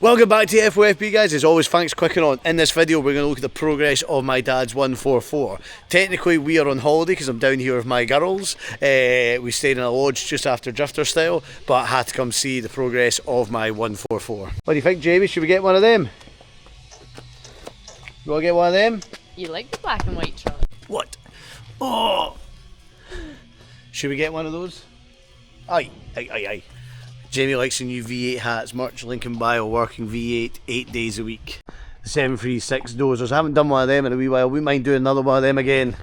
Welcome back to FOFB, guys. As always, thanks for clicking on. In this video we're going to look at the progress of my dad's 144. Technically we are on holiday because I'm down here with my girls. We stayed in a lodge just after drifter style, but I had to come see the progress of my 144. What do you think, Jamie? Should we get one of them? You want to get one of them? You like the black and white truck? What? Oh! Should we get one of those? Aye, aye, aye, aye. Jamie likes the new V8 hats, merch link in bio, working V8 8 days a week. The 736 dozers, I haven't done one of them in a wee while, we might do another one of them again.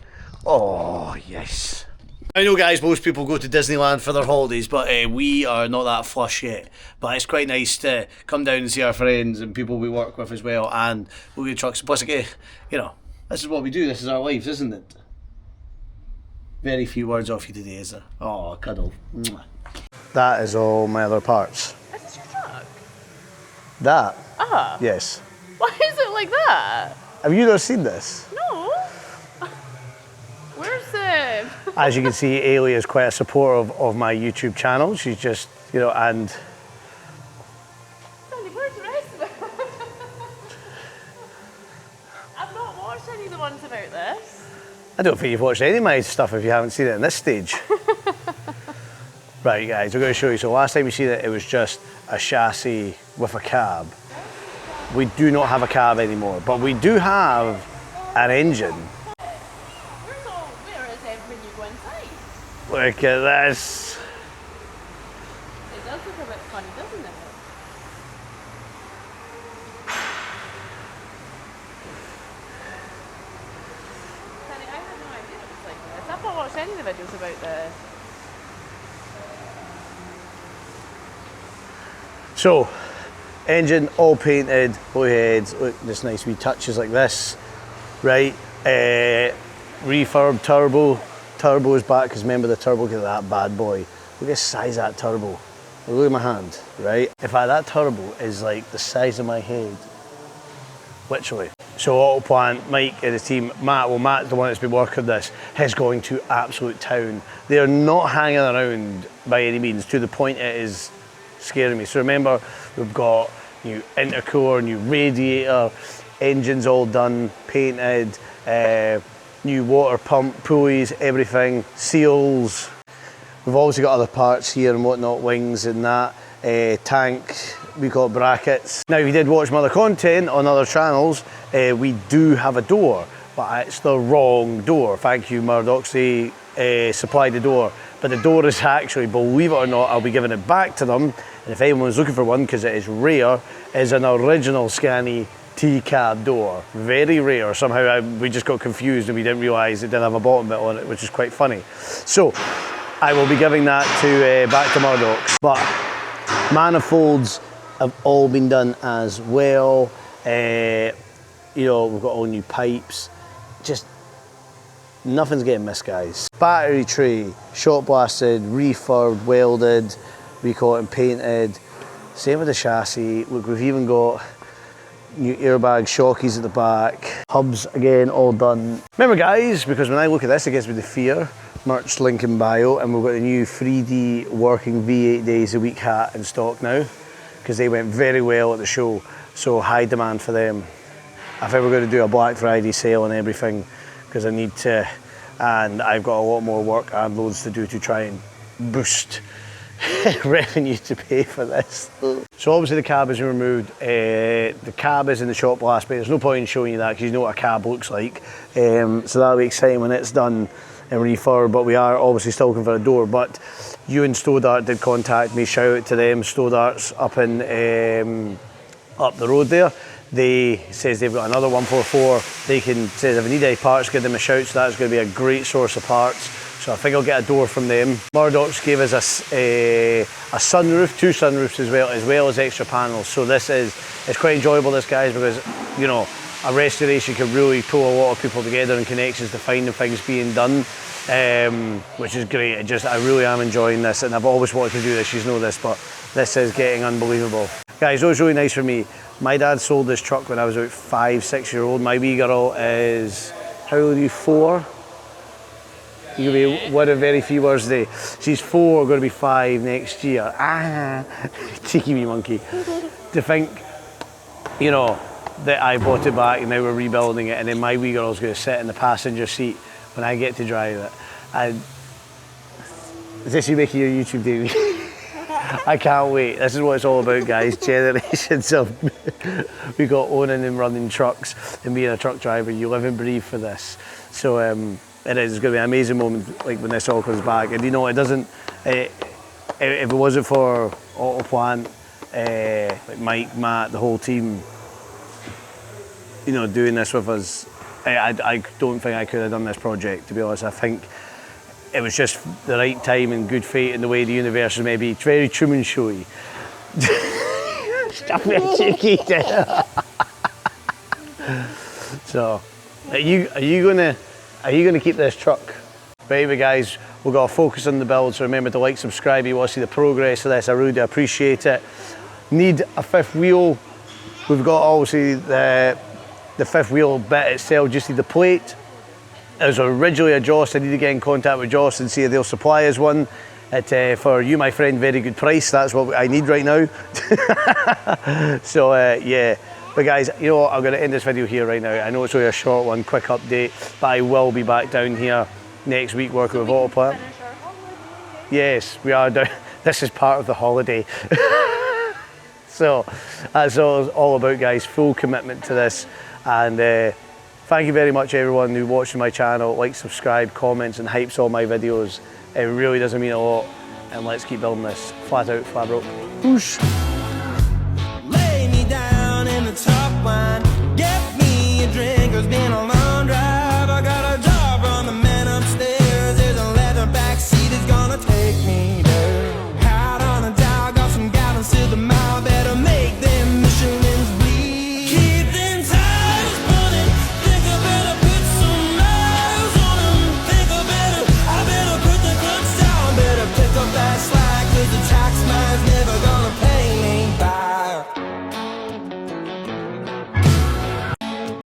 Oh yes. I know, guys, most people go to Disneyland for their holidays, but we are not that flush yet. But it's quite nice to come down and see our friends and people we work with as well, and look at trucks. Plus, you know, this is what we do, this is our lives, isn't it? Very few words off you today, is there? Oh, cuddle. Mwah. That is all my other parts. Is this your truck? That? Ah. Yes. Why is it like that? Have you not seen this? No. Where's it? As you can see, Ailey is quite a supporter of my YouTube channel. She's just, you know, and... Sandy, where's the rest of it? I've not watched any of the ones about this. I don't think you've watched any of my stuff if you haven't seen it in this stage. Right, guys, we're going to show you. So last time you seen it, it was just a chassis with a cab. We do not have a cab anymore, but we do have an engine. Where is it when you go inside? Look at this. It does look a bit funny, doesn't it? Danny, I had no idea it was like this. I've not watched any of the videos about this. So, engine all painted, low heads, look, just nice wee touches like this, right? Refurb turbo, turbo is back because remember the turbo because of that bad boy. Look at the size of that turbo. Look at my hand, right? In fact, that turbo is like the size of my head, literally. So auto plant, Mike and his team, Matt's the one that's been working this, is going to absolute town. They're not hanging around by any means, to the point it is scaring me. So remember, we've got new intercooler, new radiator, engines all done, painted, new water pump, pulleys, everything, seals. We've obviously got other parts here and whatnot, wings and that, tank, we got brackets. Now, if you did watch my other content on other channels, we do have a door, but it's the wrong door. Thank you, Murdoch's, they supplied the door. But the door is actually, believe it or not, I'll be giving it back to them. And if anyone's looking for one, because it is rare, is an original Scania T-cab door. Very rare. Somehow we just got confused and we didn't realise it didn't have a bottom bit on it, which is quite funny. So I will be giving that to back to Murdoch's. But manifolds have all been done as well. You know, we've got all new pipes. Just nothing's getting missed, guys. Battery tray, shot blasted, refurbed, welded, recaught and painted. Same with the chassis. Look, we've even got new airbag shockies at the back. Hubs, again, all done. Remember, guys, because when I look at this, it gives me the fear. Merch link in bio, and we've got the new 3D working V8 days a week hat in stock now, because they went very well at the show, so high demand for them. If I were going to do a Black Friday sale and everything, because I need to, and I've got a lot more work and loads to do to try and boost revenue to pay for this. So obviously the cab is removed. The cab is in the shop blast bay. There's no point in showing you that because you know what a cab looks like. So that'll be exciting when it's done and refurb, but we are obviously still looking for a door. But you and Stodart did contact me, shout out to them. Stodart's up in up the road there. They says they've got another 144. They can says if I need any parts, give them a shout. So that's going to be a great source of parts. So I think I'll get a door from them. Murdoch's gave us a sunroof, 2 sunroofs as well as extra panels. So it's quite enjoyable, this, guys, because you know a restoration can really pull a lot of people together and connections to finding things being done, which is great. I really am enjoying this, and I've always wanted to do this. You know this, but this is getting unbelievable, guys. It was really nice for me. My dad sold this truck when I was about 5-6 years old. My wee girl is, how old are you, 4? You'll be one of very few words today. She's 4, going to be 5 next year. Ah, cheeky wee monkey. to think, you know, that I bought it back and now we're rebuilding it, and then my wee girl's going to sit in the passenger seat when I get to drive it. And is this you making your YouTube debut? I can't wait. This is what it's all about, guys. Generations of we got owning and running trucks and being a truck driver. You live and breathe for this. So it is. It's going to be an amazing moment, like when this all comes back. And you know, it doesn't. If it wasn't for Auto Plant, like Mike, Matt, the whole team, you know, doing this with us, I don't think I could have done this project, to be honest. I think it was just the right time and good fate in the way the universe is maybe. It's very Truman Showy. Stop it, cheeky. So, are you gonna keep this truck? But anyway, guys, we've got to focus on the build. So remember to like, subscribe. You want to see the progress of this. I really do appreciate it. Need a fifth wheel. We've got obviously the fifth wheel bit itself. Just need the plate. It was originally a Joss. I need to get in contact with Joss and see if they'll supply us one at, for you, my friend, very good price. That's what I need right now. So, yeah. But guys, you know what? I'm going to end this video here right now. I know it's only a short one, quick update, but I will be back down here next week working with Auto Plant. Yes, we are down. This is part of the holiday. So, that's all about, guys. Full commitment to this. And thank you very much, everyone who watching my channel. Like, subscribe, comments, and hypes all my videos. It really does mean a lot. And let's keep building this. Flat out, flat broke. Whoosh.